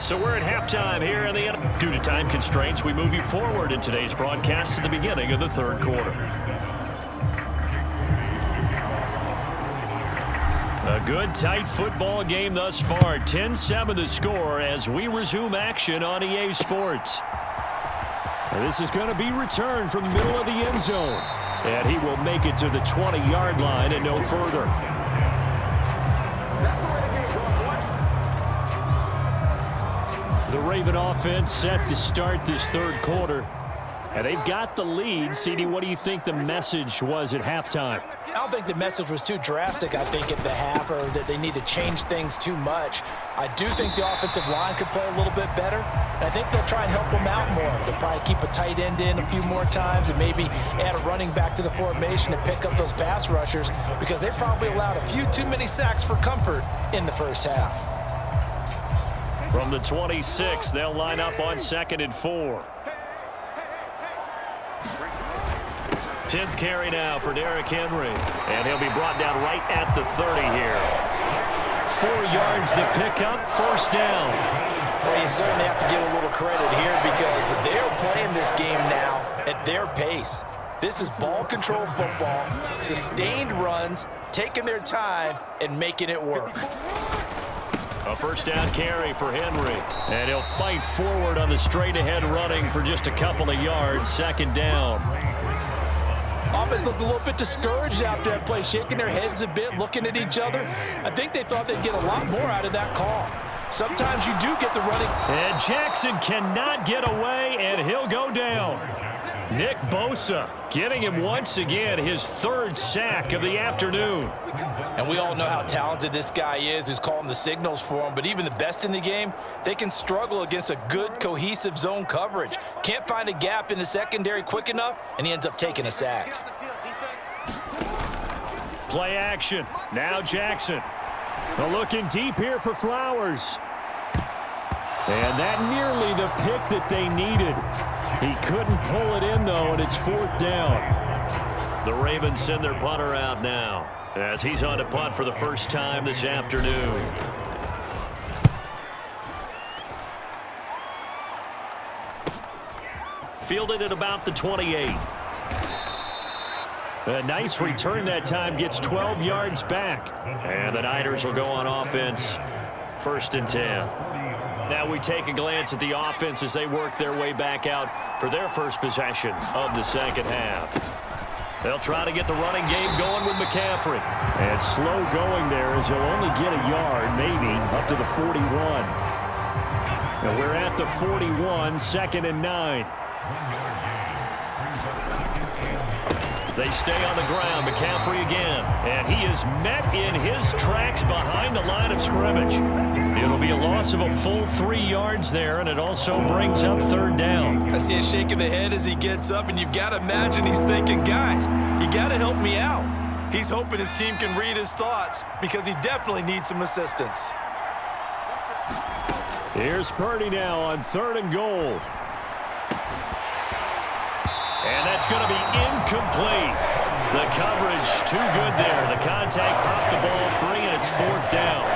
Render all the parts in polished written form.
So we're at halftime here in the NFL. Due to time constraints, we move you forward in today's broadcast to the beginning of the third quarter. A good, tight football game thus far. 10-7 the score as we resume action on EA Sports. And this is going to be returned from the middle of the end zone. And he will make it to the 20-yard line and no further. The Raven offense set to start this third quarter. And they've got the lead. CD, what do you think the message was at halftime? I don't think the message was too drastic, I think, at the half, or that they need to change things too much. I do think the offensive line could play a little bit better. And I think they'll try and help them out more. They'll probably keep a tight end in a few more times and maybe add a running back to the formation to pick up those pass rushers, because they probably allowed a few too many sacks for comfort in the first half. From the 26, they'll line up on 2nd and 4. 10th carry now for Derrick Henry. And he'll be brought down right at the 30 here. 4 yards the pickup, first down. Well, you certainly have to give a little credit here because they're playing this game now at their pace. This is ball control football, sustained runs, taking their time and making it work. A first down carry for Henry. And he'll fight forward on the straight-ahead running for just a couple of yards, 2nd down. Offense looked a little bit discouraged after that play, shaking their heads a bit, looking at each other. I think they thought they'd get a lot more out of that call. Sometimes you do get the running. And Jackson cannot get away, and he'll go down. Nick Bosa getting him once again, his 3rd sack of the afternoon. And we all know how talented this guy is, who's calling the signals for him. But even the best in the game, they can struggle against a good, cohesive zone coverage. Can't find a gap in the secondary quick enough, and he ends up taking a sack. Play action. Now Jackson. Looking deep here for Flowers. And that nearly the pick that they needed. He couldn't pull it in, though, and it's 4th down. The Ravens send their punter out now as he's on to punt for the first time this afternoon. Fielded at about the 28. A nice return that time, gets 12 yards back. And the Niners will go on offense, 1st and 10. Now we take a glance at the offense as they work their way back out for their first possession of the second half. They'll try to get the running game going with McCaffrey. And slow going there as he'll only get a yard, maybe, up to the 41. And we're at the 41, 2nd and 9. They stay on the ground. McCaffrey again. And he is met in his tracks behind the line of scrimmage. It'll be a loss of a full 3 yards there, and it also brings up 3rd down. I see a shake of the head as he gets up, and you've got to imagine he's thinking, guys, you got to help me out. He's hoping his team can read his thoughts because he definitely needs some assistance. Here's Purdy now on 3rd and goal. And that's going to be incomplete. The coverage too good there. The contact popped the ball free, and it's 4th down.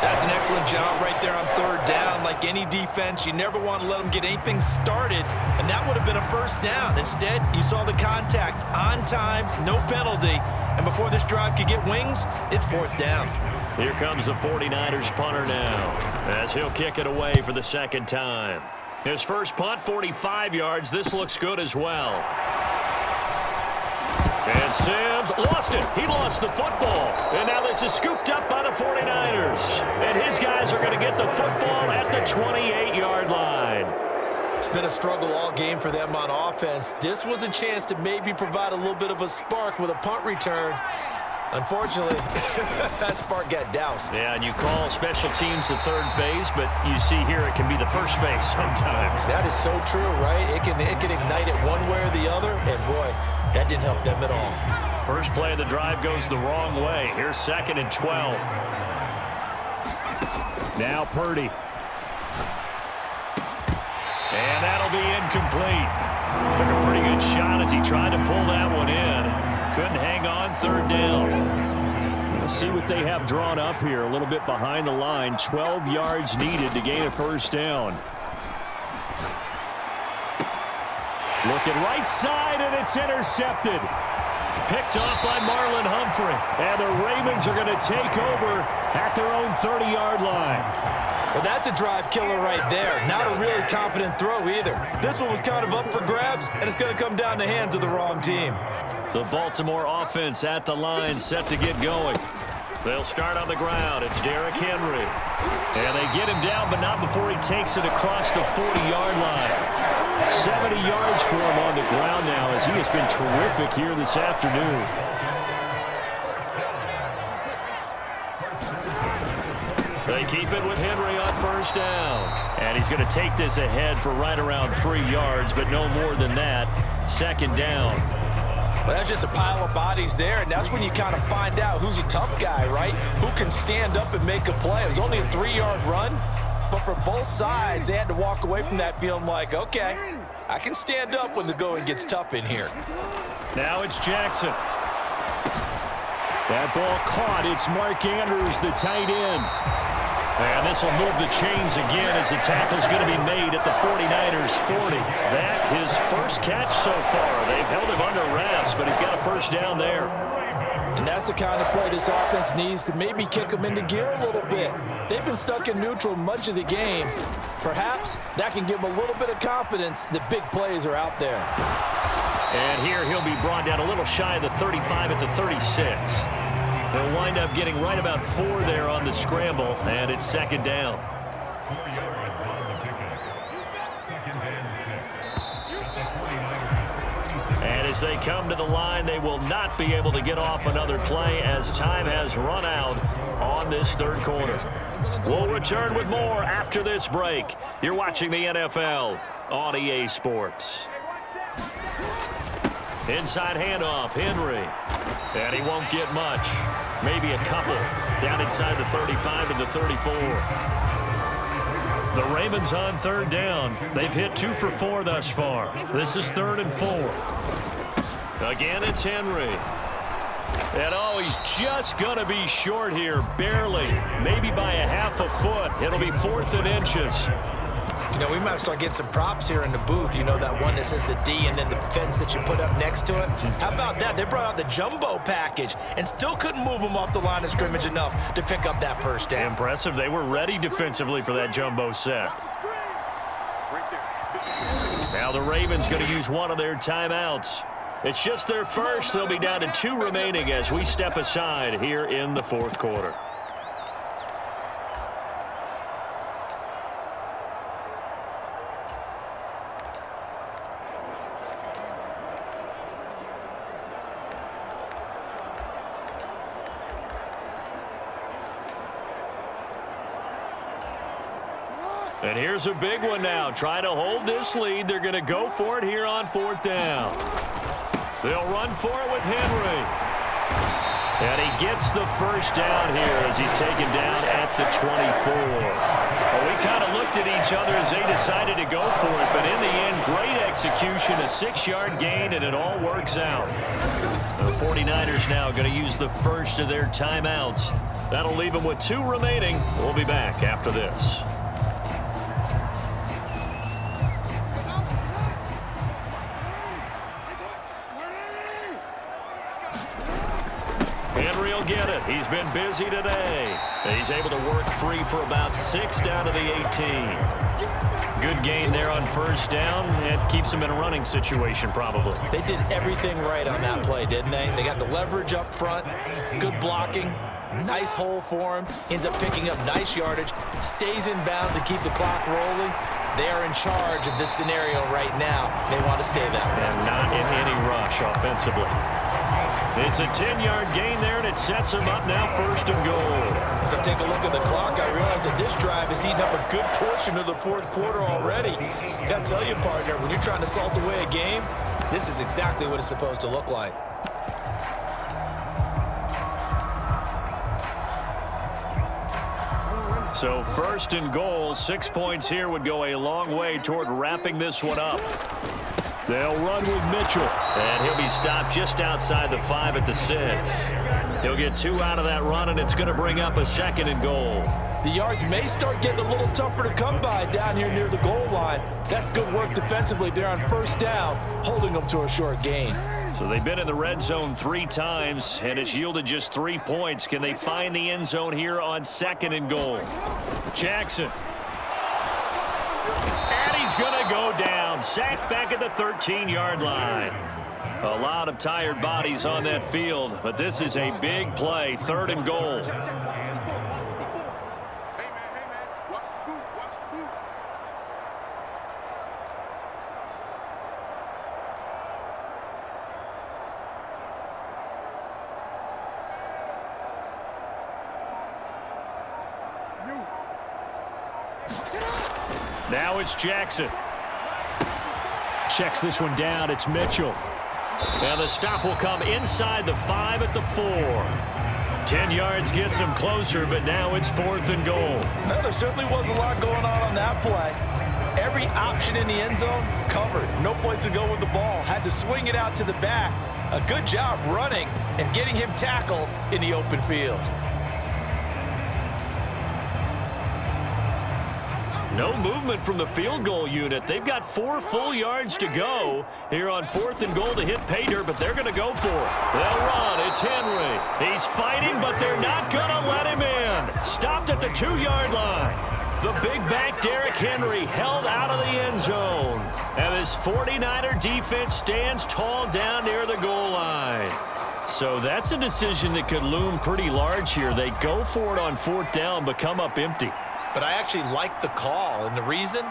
That's an excellent job right there on 3rd down. Like any defense, you never want to let them get anything started, and that would have been a first down. Instead, you saw the contact on time, no penalty, and before this drive could get wings, it's 4th down. Here comes the 49ers punter now as he'll kick it away for the 2nd time. His first punt, 45 yards. This looks good as well. And Sims lost it. He lost the football. And now this is scooped up by the 49ers. And his guys are going to get the football at the 28-yard line. It's been a struggle all game for them on offense. This was a chance to maybe provide a little bit of a spark with a punt return. Unfortunately, that spark got doused. Yeah, and you call special teams the 3rd phase, but you see here it can be the 1st phase sometimes. That is so true, right? It can ignite it one way or the other, and boy, that didn't help them at all. First play of the drive goes the wrong way. Here's 2nd and 12. Now Purdy. And that'll be incomplete. Took a pretty good shot as he tried to pull that one in. Couldn't hang on, 3rd down. Let's see what they have drawn up here. A little bit behind the line. 12 yards needed to gain a first down. Looking right side, and it's intercepted. Picked off by Marlon Humphrey. And the Ravens are going to take over at their own 30-yard line. Well, that's a drive killer right there. Not a really confident throw either. This one was kind of up for grabs, and it's going to come down the hands of the wrong team. The Baltimore offense at the line, set to get going. They'll start on the ground. It's Derrick Henry. And they get him down, but not before he takes it across the 40-yard line. 70 yards for him on the ground now, as he has been terrific here this afternoon. They keep it with Henry on first down. And he's going to take this ahead for right around 3 yards, but no more than that. Second down. Well, that's just a pile of bodies there, and that's when you kind of find out who's a tough guy, right? Who can stand up and make a play. It was only a 3-yard run, but for both sides, they had to walk away from that feeling like, okay, I can stand up when the going gets tough in here. Now it's Jackson. That ball caught. It's Mark Andrews, the tight end. And this will move the chains again as the tackle's going to be made at the 49ers 40. That his first catch so far. They've held him under wraps, but he's got a first down there. And that's the kind of play this offense needs to maybe kick them into gear a little bit. They've been stuck in neutral much of the game. Perhaps that can give them a little bit of confidence that big plays are out there. And here he'll be brought down a little shy of the 35 at the 36. They'll wind up getting right about 4 there on the scramble, and it's second down. And as they come to the line, they will not be able to get off another play as time has run out on this third quarter. We'll return with more after this break. You're watching the NFL on EA Sports. Inside handoff, Henry. And he won't get much. Maybe a couple. Down inside the 35 and the 34. The Ravens on third down. They've hit 2 for 4 thus far. This is 3rd and 4. Again, it's Henry. And oh, he's just going to be short here, barely. Maybe by a half a foot. It'll be 4th and inches. You know, we might start getting some props here in the booth. You know, that one that says the D and then the fence that you put up next to it? How about that? They brought out the jumbo package and still couldn't move them off the line of scrimmage enough to pick up that first down. Impressive. They were ready defensively for that jumbo set. Now the Ravens going to use one of their timeouts. It's just their first. They'll be down to 2 remaining as we step aside here in the 4th quarter. And here's a big one now. Trying to hold this lead. They're going to go for it here on 4th down. They'll run for it with Henry. And he gets the first down here as he's taken down at the 24. Well, we kind of looked at each other as they decided to go for it. But in the end, great execution, a 6-yard gain, and it all works out. The 49ers now going to use the first of their timeouts. That'll leave them with 2 remaining. We'll be back after this. Henry will get it. He's been busy today. He's able to work free for about 6 down to the 18. Good gain there on first down. It keeps him in a running situation probably. They did everything right on that play, didn't they? They got the leverage up front, good blocking, nice hole for him, ends up picking up nice yardage, stays in bounds to keep the clock rolling. They are in charge of this scenario right now. They want to stay that way. And not in any rush offensively. It's a 10-yard gain there, and it sets him up now 1st and goal. As I take a look at the clock, I realize that this drive is eating up a good portion of the 4th quarter already. Got to tell you, partner, when you're trying to salt away a game, this is exactly what it's supposed to look like. So 1st and goal, 6 points here would go a long way toward wrapping this one up. They'll run with Mitchell. And he'll be stopped just outside the 5 at the 6. He'll get 2 out of that run, and it's going to bring up a 2nd and goal. The yards may start getting a little tougher to come by down here near the goal line. That's good work defensively there on 1st down, holding them to a short gain. So they've been in the red zone 3 times, and it's yielded just 3 points. Can they find the end zone here on 2nd and goal? Jackson. And he's going to go down. Sacked back at the 13-yard line. A lot of tired bodies on that field, but this is a big play. 3rd and goal. Now it's Jackson. Checks this one down. It's Mitchell. And the stop will come inside the 5 at the 4. 10 yards gets him closer, but now it's 4th and goal. Well, there certainly was a lot going on that play. Every option in the end zone covered. No place to go with the ball. Had to swing it out to the back. A good job running and getting him tackled in the open field. No movement from the field goal unit. They've got 4 full yards to go here on 4th and goal to hit pay dirt, but they're going to go for it. They'll run. It's Henry. He's fighting, but they're not going to let him in. Stopped at the 2-yard line. The big back Derrick Henry held out of the end zone. And this 49er defense stands tall down near the goal line. So that's a decision that could loom pretty large here. They go for it on 4th down, but come up empty. But I actually like the call, and the reason?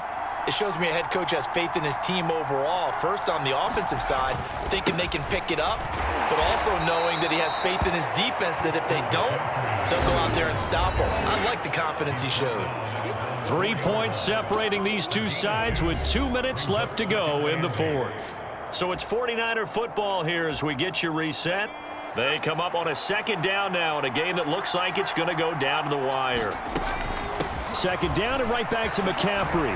It shows me a head coach has faith in his team overall. First, on the offensive side, thinking they can pick it up, but also knowing that he has faith in his defense that if they don't, they'll go out there and stop them. I like the confidence he showed. 3 points separating these two sides with 2 minutes left to go in the 4th. So it's 49er football here as we get you reset. They come up on a 2nd down now in a game that looks like it's going to go down to the wire. 2nd down and right back to McCaffrey.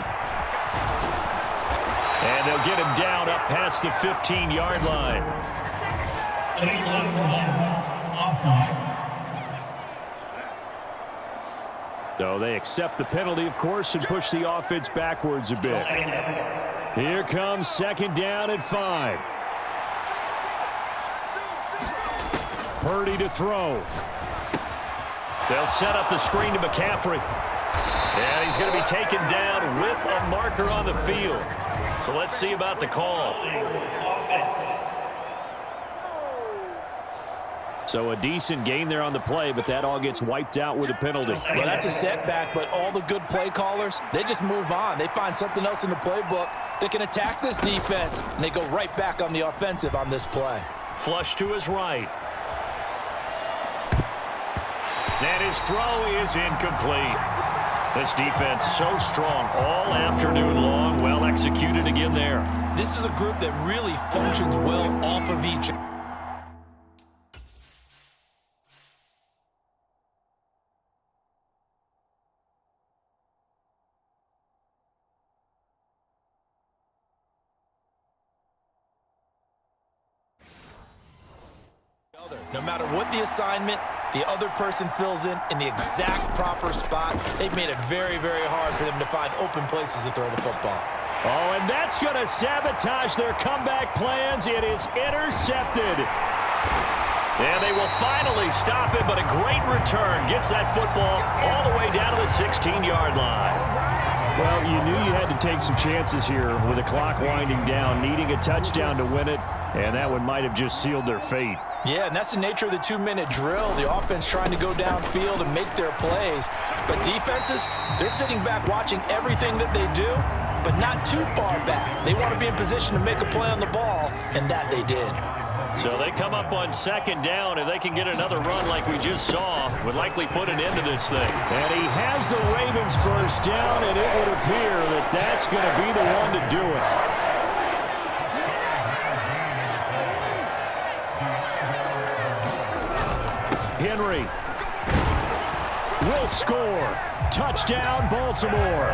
And they'll get him down up past the 15-yard line. So they accept the penalty, of course, and push the offense backwards a bit. Here comes 2nd down and 5. Purdy to throw. They'll set up the screen to McCaffrey. And he's going to be taken down with a marker on the field. So let's see about the call. So a decent gain there on the play, but that all gets wiped out with a penalty. Well, that's a setback, but all the good play callers, they just move on. They find something else in the playbook that can attack this defense, and they go right back on the offensive on this play. Flush to his right. And his throw is incomplete. This defense so strong all afternoon long. Well executed again there. This is a group that really functions well off of each other. No matter what the assignment, the other person fills in the exact proper spot. They've made it very, very hard for them to find open places to throw the football. Oh, and that's going to sabotage their comeback plans. It is intercepted. And they will finally stop it, but a great return gets that football all the way down to the 16-yard line. Well, you knew you had to take some chances here with the clock winding down, needing a touchdown to win it, and that one might have just sealed their fate. Yeah, and that's the nature of the 2-minute drill. The offense trying to go downfield and make their plays. But defenses, they're sitting back watching everything that they do, but not too far back. They want to be in position to make a play on the ball, and that they did. So they come up on 2nd down. If they can get another run like we just saw, would likely put an end to this thing. And he has the Ravens first down, and it would appear that that's going to be the one to do it. Henry will score. Touchdown, Baltimore.